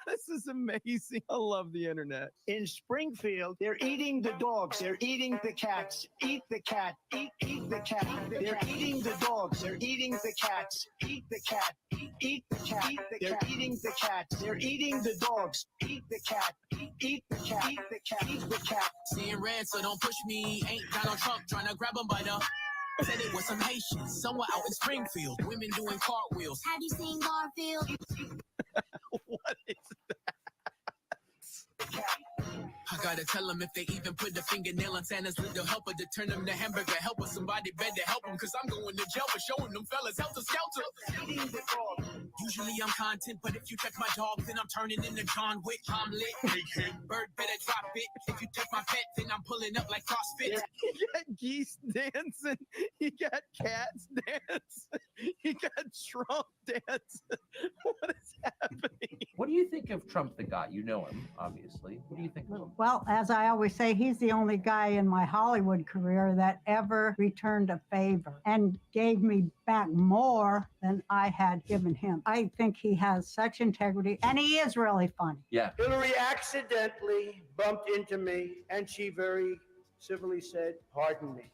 This is amazing. I love the internet. In Springfield, they're eating the dogs, they're eating the cats. Eat the cat, eat the cat. They're eating the dogs, they're eating the cats. Eat the cat, eat the cat. They're eating the cats, they're eating the dogs. Eat the cat, eat the cat, eat the cat, eat the cat. Seeing red, so don't push me. Ain't Donald Trump trying to grab him by the. Said it was some Haitians somewhere out in Springfield. Women doing cartwheels. Have you seen Garfield? What is I gotta tell them if they even put the fingernail on Santa's little helper to turn them to hamburger helper. Somebody better help them, cause I'm going to jail for showing them fellas helter skelter. Eating the dog. Usually I'm content, but if you touch my dog, then I'm turning into John Wick. I'm lit. Bird better drop it. If you touch my pet, then I'm pulling up like CrossFit. You got geese dancing. You got cats dancing. You got Trump dancing. What is happening? What do you think of Trump the guy? You know him, obviously. What do you think of him? Well, as I always say, he's the only guy in my Hollywood career that ever returned a favor and gave me back more than I had given him. I think he has such integrity, and he is really funny. Yeah. Hillary accidentally bumped into me, and she very civilly said, "Pardon me."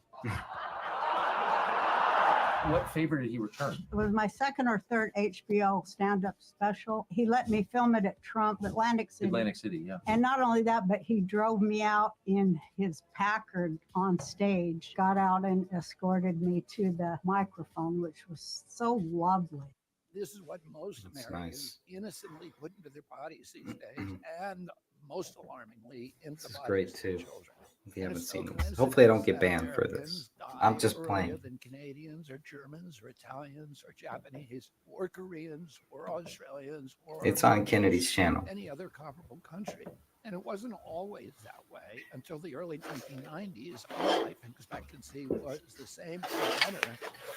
What favor did he return? It was my second or third HBO stand-up special. He let me film it at Trump, Atlantic City. Atlantic City, yeah. And not only that, but he drove me out in his Packard on stage, got out and escorted me to the microphone, which was so lovely. This is what most That's Americans innocently put into their bodies these days, and most alarmingly, into the This is bodies great of too. children. If you And haven't it's no seen this, hopefully I don't get coincidence banned that for this. Americans I'm die just earlier playing. Than Canadians or Germans or Italians or Japanese or Koreans or Australians or It's on Kennedy's channel. any other comparable country. And it wasn't always that way until the early 1990s. Our life expectancy was the same or better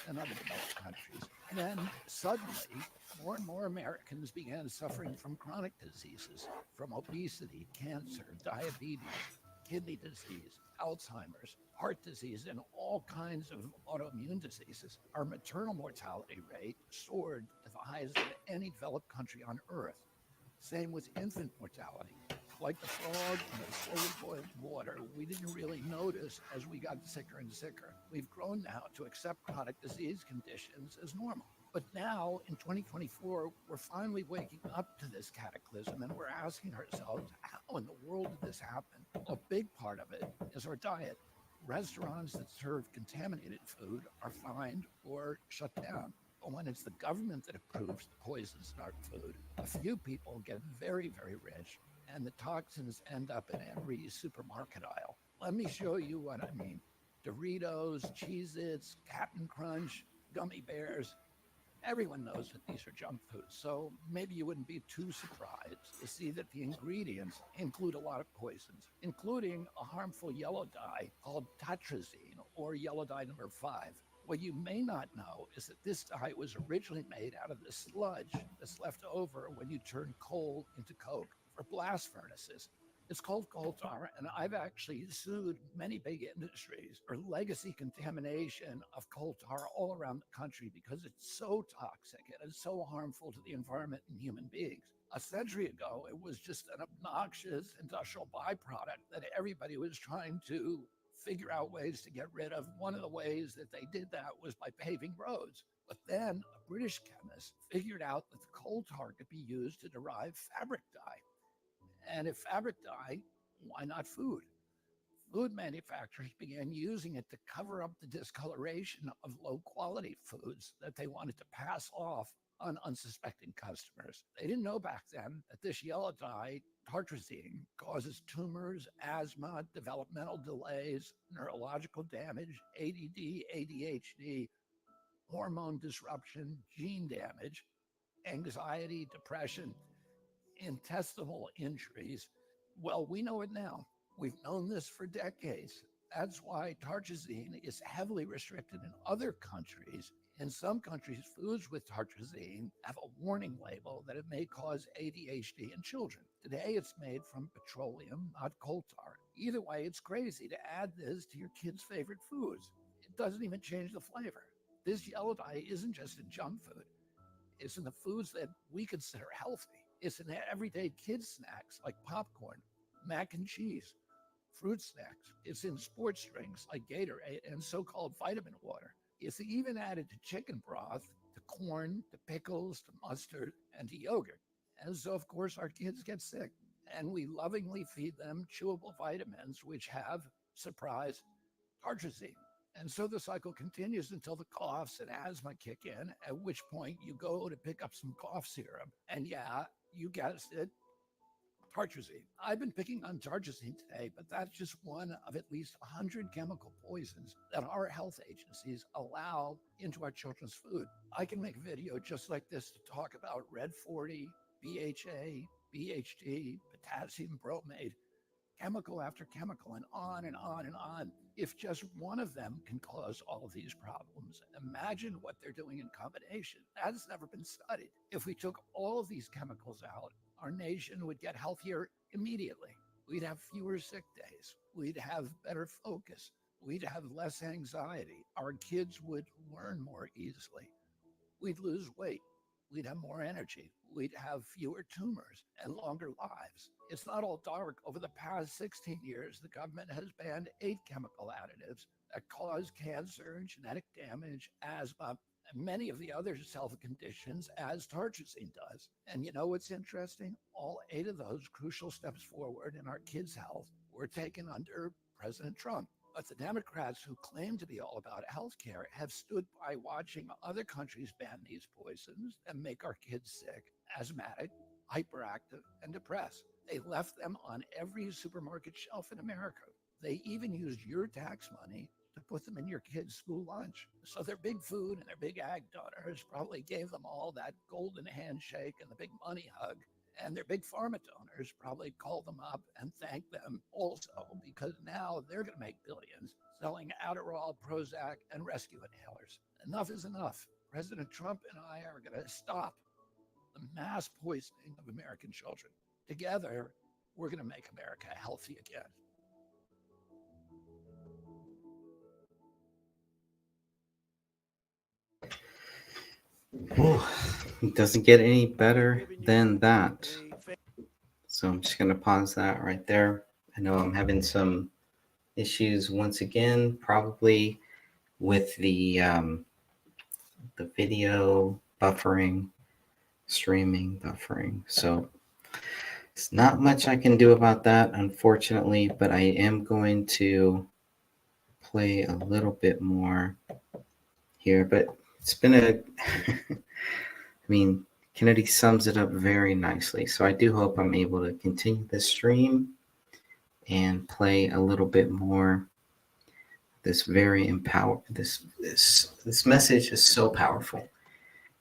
than other developed countries. Then suddenly, more and more Americans began suffering from chronic diseases, from obesity, cancer, diabetes, kidney disease, Alzheimer's, heart disease, and all kinds of autoimmune diseases. Our maternal mortality rate soared to the highest of any developed country on earth. Same with infant mortality. Like the frog in the slowly boiled water, we didn't really notice as we got sicker and sicker. We've grown now to accept chronic disease conditions as normal. But now, in 2024, we're finally waking up to this cataclysm, and we're asking ourselves, how in the world did this happen? A big part of it is our diet. Restaurants that serve contaminated food are fined or shut down. But when it's the government that approves the poisons in our food, a few people get very, very rich, and the toxins end up in every supermarket aisle. Let me show you what I mean. Doritos, Cheez-Its, Captain Crunch, gummy bears. Everyone knows that these are junk foods, so maybe you wouldn't be too surprised to see that the ingredients include a lot of poisons, including a harmful yellow dye called tatrazine, or yellow dye number 5. What you may not know is that this dye was originally made out of the sludge that's left over when you turn coal into coke for blast furnaces. It's called coal tar, and I've actually sued many big industries for legacy contamination of coal tar all around the country because it's so toxic and it's so harmful to the environment and human beings. A century ago, it was just an obnoxious industrial byproduct that everybody was trying to figure out ways to get rid of. One of the ways that they did that was by paving roads. But then a British chemist figured out that the coal tar could be used to derive fabric dye. And if fabric dye, why not food? Food manufacturers began using it to cover up the discoloration of low quality foods that they wanted to pass off on unsuspecting customers. They didn't know back then that this yellow dye, tartrazine, causes tumors, asthma, developmental delays, neurological damage, ADD, ADHD, hormone disruption, gene damage, anxiety, depression, intestinal injuries. Well, we know it now. We've known this for decades. That's why tartrazine is heavily restricted in other countries. In some countries, foods with tartrazine have a warning label that it may cause ADHD in children. Today, it's made from petroleum, not coal tar. Either way, it's crazy to add this to your kids' favorite foods. It doesn't even change the flavor. This yellow dye isn't just in junk food. It's in the foods that we consider healthy. It's in everyday kid snacks like popcorn, mac and cheese, fruit snacks. It's in sports drinks like Gatorade and so-called vitamin water. It's even added to chicken broth, to corn, to pickles, to mustard, and to yogurt. And so, of course, our kids get sick. And we lovingly feed them chewable vitamins, which have, surprise, tartrazine. And so the cycle continues until the coughs and asthma kick in, at which point you go to pick up some cough syrup. And yeah, you guessed it, tartrazine. I've been picking on tartrazine today, but that's just one of at least 100 chemical poisons that our health agencies allow into our children's food. I can make a video just like this to talk about Red 40, BHA, BHD, potassium bromate, chemical after chemical, and on and on and on. If just one of them can cause all of these problems, imagine what they're doing in combination. That's never been studied. If we took all of these chemicals out, our nation would get healthier immediately. We'd have fewer sick days. We'd have better focus. We'd have less anxiety. Our kids would learn more easily. We'd lose weight. We'd have more energy. We'd have fewer tumors and longer lives. It's not all dark. Over the past 16 years, the government has banned 8 chemical additives that cause cancer, genetic damage, asthma, and many of the other health conditions as tartrazine does. And you know what's interesting? All 8 of those crucial steps forward in our kids' health were taken under President Trump. But the Democrats who claim to be all about healthcare have stood by watching other countries ban these poisons and make our kids sick, asthmatic, hyperactive, and depressed. They left them on every supermarket shelf in America. They even used your tax money to put them in your kids' school lunch. So their big food and their big ag donors probably gave them all that golden handshake and the big money hug. And their big pharma donors probably called them up and thanked them also, because now they're going to make billions selling Adderall, Prozac, and rescue inhalers. Enough is enough. President Trump and I are going to stop the mass poisoning of American children. Together, we're going to make America healthy again. It doesn't get any better than that. So I'm just going to pause that right there. I know I'm having some issues once again, probably with the video buffering, streaming buffering. So it's not much I can do about that, unfortunately, but I am going to play a little bit more here. But it's been I mean, Kennedy sums it up very nicely. So I do hope I'm able to continue this stream and play a little bit more. This very this message is so powerful.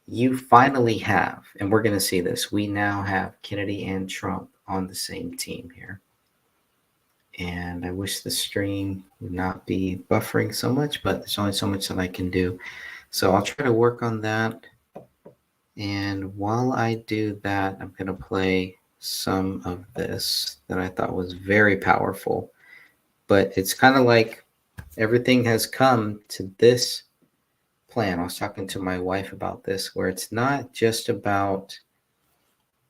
You finally have, and we're going to see this, we now have Kennedy and Trump on the same team here. And I wish the stream would not be buffering so much, but there's only so much that I can do. So I'll try to work on that. And while I do that, I'm going to play some of this that I thought was very powerful. But it's kind of like everything has come to this plan. I was talking to my wife about this, where it's not just about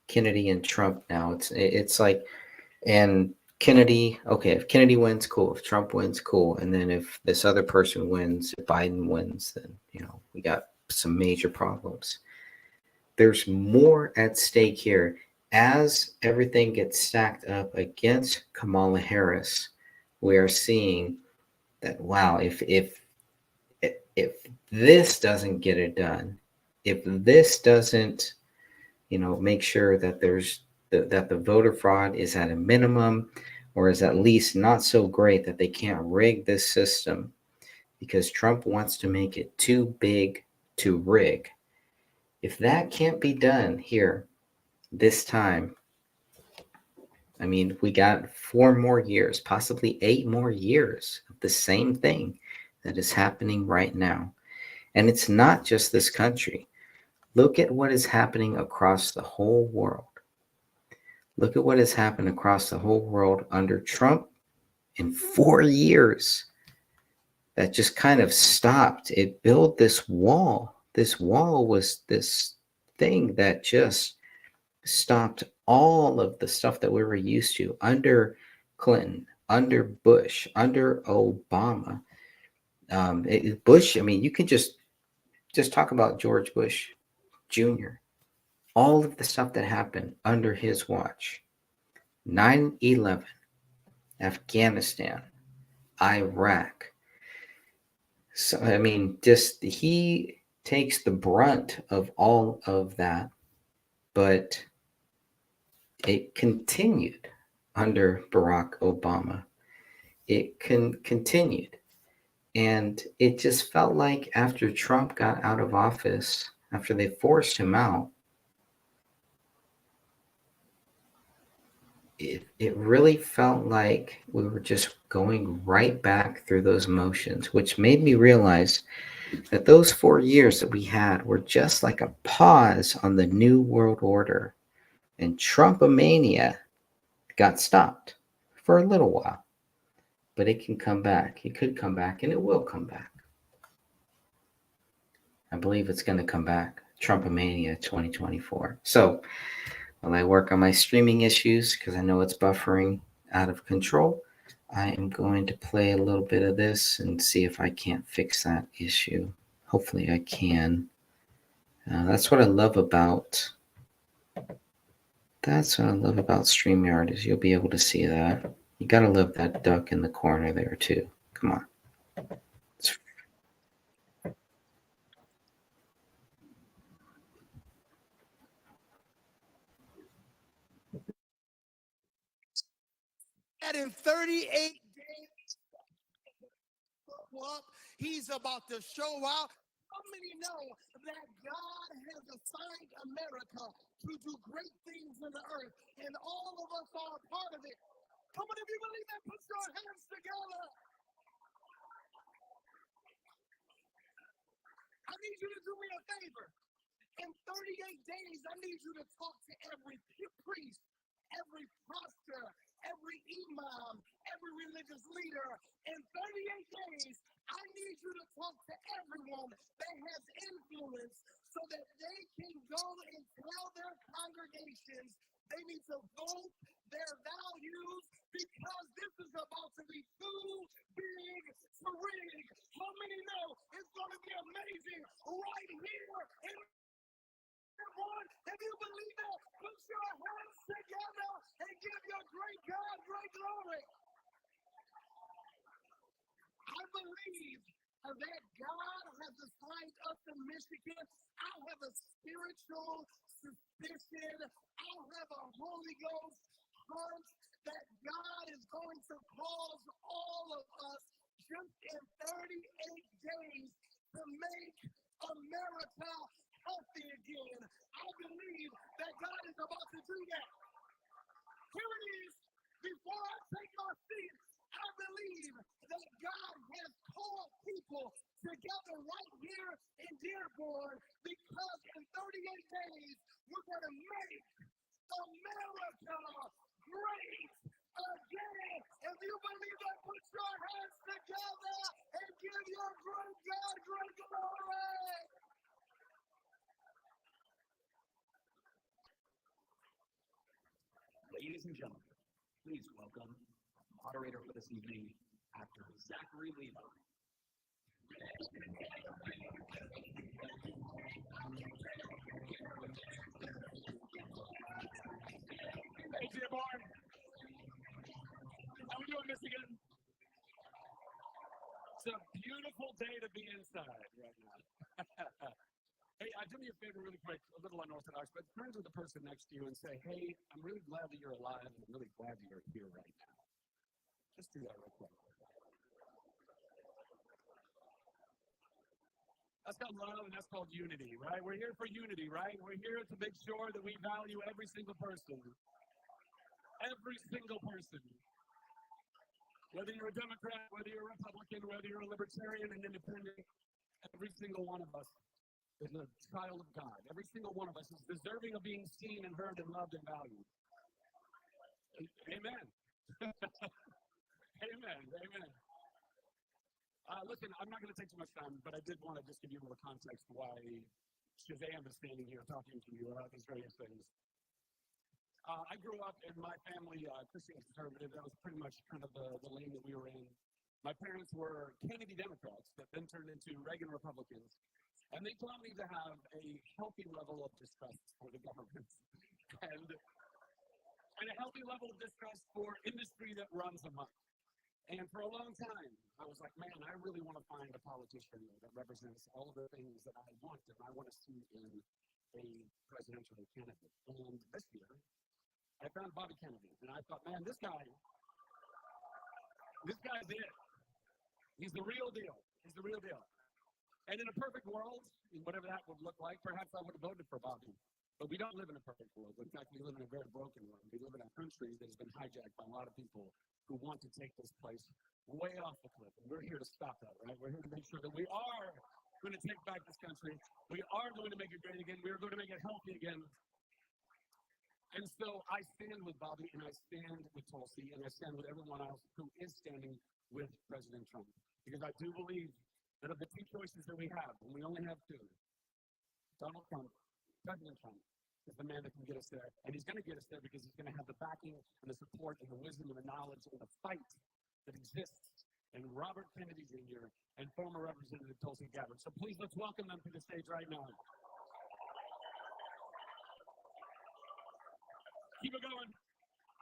Kennedy and Trump now. It's like, and Kennedy, okay, if Kennedy wins, cool. If Trump wins, cool. And then if this other person wins, if Biden wins, then, we got some major problems. There's more at stake here. As everything gets stacked up against Kamala Harris, we are seeing that, wow, if this doesn't get it done, if this doesn't, make sure that that the voter fraud is at a minimum, or is at least not so great that they can't rig this system, because Trump wants to make it too big to rig. If that can't be done here this time, I mean, we got 4 more years, possibly 8 more years of the same thing that is happening right now. And it's not just this country. Look at what is happening across the whole world. Look at what has happened across the whole world under Trump in 4 years. That just kind of stopped. It built this wall. This wall was this thing that just stopped all of the stuff that we were used to under Clinton, under Bush, under Obama. Bush, I mean, you could just talk about George Bush Jr. All of the stuff that happened under his watch. 9/11, Afghanistan, Iraq. So, I mean, just he takes the brunt of all of that, but it continued under Barack Obama. It continued. And it just felt like after Trump got out of office, after they forced him out, it really felt like we were just going right back through those motions, which made me realize that those 4 years that we had were just like a pause on the New World Order. And Trumpomania got stopped for a little while. But it can come back. It could come back, and it will come back. I believe it's going to come back. Trumpomania 2024. So while I work on my streaming issues, because I know it's buffering out of control, I am going to play a little bit of this and see if I can't fix that issue. Hopefully I can. That's what I love about StreamYard, is you'll be able to see that. You got to love that duck in the corner there too. Come on. And in 38 days, he's about to show out. How many know that God has assigned America to do great things in the earth, and all of us are a part of it? Come on, if you believe that, put your hands together. I need you to do me a favor. In 38 days, I need you to talk to every priest, every pastor, every imam, every religious leader. In 38 days, I need you to talk to everyone that has influence so that they can go and tell their congregations they need to vote their values, because this is about to be too big to rig. How many know it's going to be amazing right here in one? If you believe that, put your hands together and give your great God great glory. I believe that God has assigned us in Michigan. I have a spiritual suspicion. I have a Holy Ghost hunch that God is going to cause all of us just in 38 days to make America healthy again. I believe that God is about to do that. Here it is. Before I take my seat, I believe that God has called people together right here in Dearborn, because in 38 days, we're going to make America great again. If you believe that, put your hands together and give your great God great glory. Ladies and gentlemen, please welcome moderator for this evening, actor Zachary Levi. Hey, Dearborn. How we doing, Michigan? It's a beautiful day to be inside right now. Hey, do me a favor really quick, a little unorthodox, but turn to the person next to you and say, hey, I'm really glad that you're alive, and I'm really glad that you're here right now. Just do that real quick. That's called love, and that's called unity, right? We're here for unity, right? We're here to make sure that we value every single person. Every single person. Whether you're a Democrat, whether you're a Republican, whether you're a Libertarian, an Independent, every single one of us is a child of God. Every single one of us is deserving of being seen and heard and loved and valued. Amen. Amen. Amen. Listen, I'm not going to take too much time, but I did want to just give you a little context why Shazam is standing here talking to you about these various things. I grew up in my family, Christian conservative. That was pretty much kind of the lane that we were in. My parents were Kennedy Democrats that then turned into Reagan Republicans. And they taught me to have a healthy level of distrust for the government and a healthy level of distrust for industry that runs amok. And for a long time, I was like, man, I really want to find a politician that represents all of the things that I want and I want to see in a presidential candidate. And this year, I found Bobby Kennedy, and I thought, man, this guy's it. He's the real deal. He's the real deal. And in a perfect world, whatever that would look like, perhaps I would have voted for Bobby. But we don't live in a perfect world. In fact, we live in a very broken world. We live in a country that has been hijacked by a lot of people who want to take this place way off the cliff. And we're here to stop that, right? We're here to make sure that we are going to take back this country. We are going to make it great again. We are going to make it healthy again. And so I stand with Bobby, and I stand with Tulsi, and I stand with everyone else who is standing with President Trump. Because I do believe that of the two choices that we have, and we only have two, Donald Trump, President Trump, is the man that can get us there. And he's going to get us there because he's going to have the backing and the support and the wisdom and the knowledge and the fight that exists in Robert Kennedy Jr. and former Representative Tulsi Gabbard. So please, let's welcome them to the stage right now. Keep it going.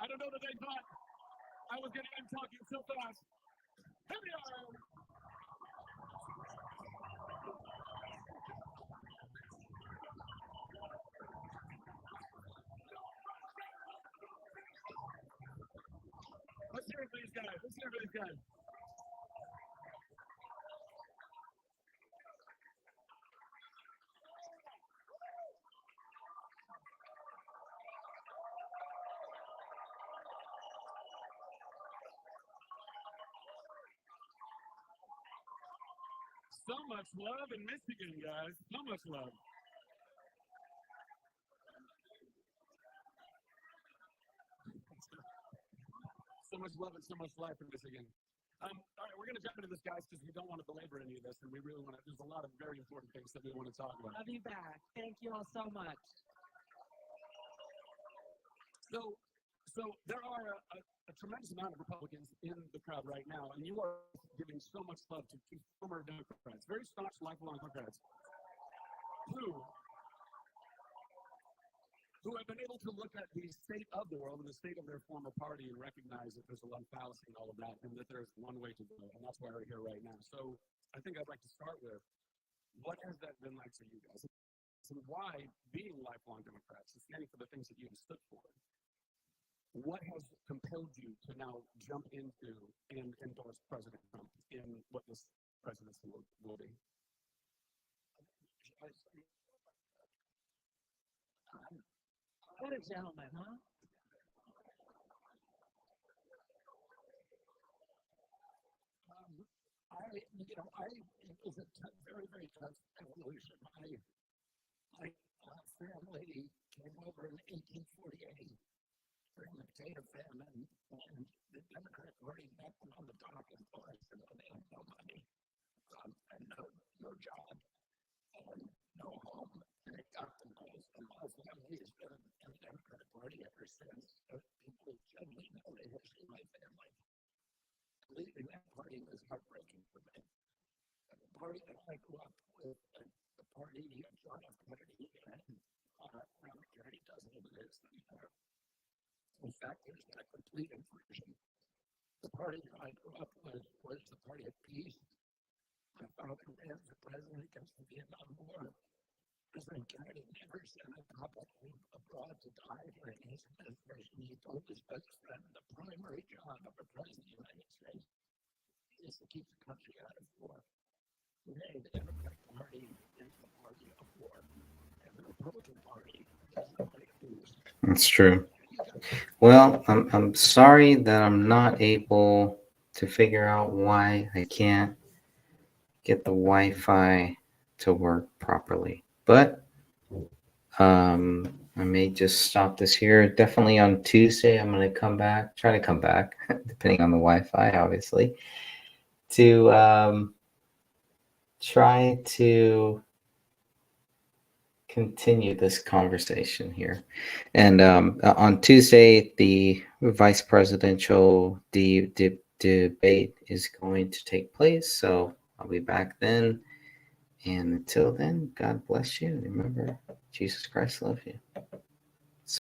I don't know that they thought I was going to end talking so fast. Here we are. Let's hear it for these guys. Let's hear it for these guys. So much love in Michigan, guys. So much love. So much love and so much life in Michigan. All right, we're going to jump into this, guys, because we don't want to belabor any of this, and we really want to. There's a lot of very important things that we want to talk about. Love you back. Thank you all so much. So there are a tremendous amount of Republicans in the crowd right now, and you are giving so much love to two former Democrats, very staunch, lifelong Democrats, who have been able to look at the state of the world and the state of their former party and recognize that there's a lot of fallacy in all of that, and that there's one way to go, and that's why we're here right now. So I think I'd like to start with, what has that been like for you guys? And why, being lifelong Democrats and standing for the things that you have stood for, what has compelled you to now jump into and endorse President Trump in what this presidency will be? What a gentleman, huh? It was a very, very tough evolution. My family came over in 1848 during the potato famine, and the Democrat Party met them on the dock in Forest, and they had no money, and no job, and no home, and it got them close. And my family has been in the Democratic Party ever since. So people generally know the history of my family. Leaving that party was heartbreaking for me. And the party that I grew up with, the party of John F. Kennedy, and Robert Kennedy doesn't exist anymore. In fact, there's been a complete inversion. The party that I grew up with was the party of peace. My father ran for president against the Vietnam War. President Kennedy never sent a couple abroad to die during his administration. He told his best friend the primary job of a president of the United States is to keep the country out of war. Today, the Democratic Party is the party of war, and the Republican Party is the party of peace. That's true. Well, I'm sorry that I'm not able to figure out why I can't get the Wi-Fi to work properly. But I may just stop this here. Definitely on Tuesday, I'm going to try to come back, depending on the Wi-Fi, obviously, to try to continue this conversation here. And on Tuesday, the vice presidential debate is going to take place. So I'll be back then. And until then, God bless you. Remember, Jesus Christ loves you.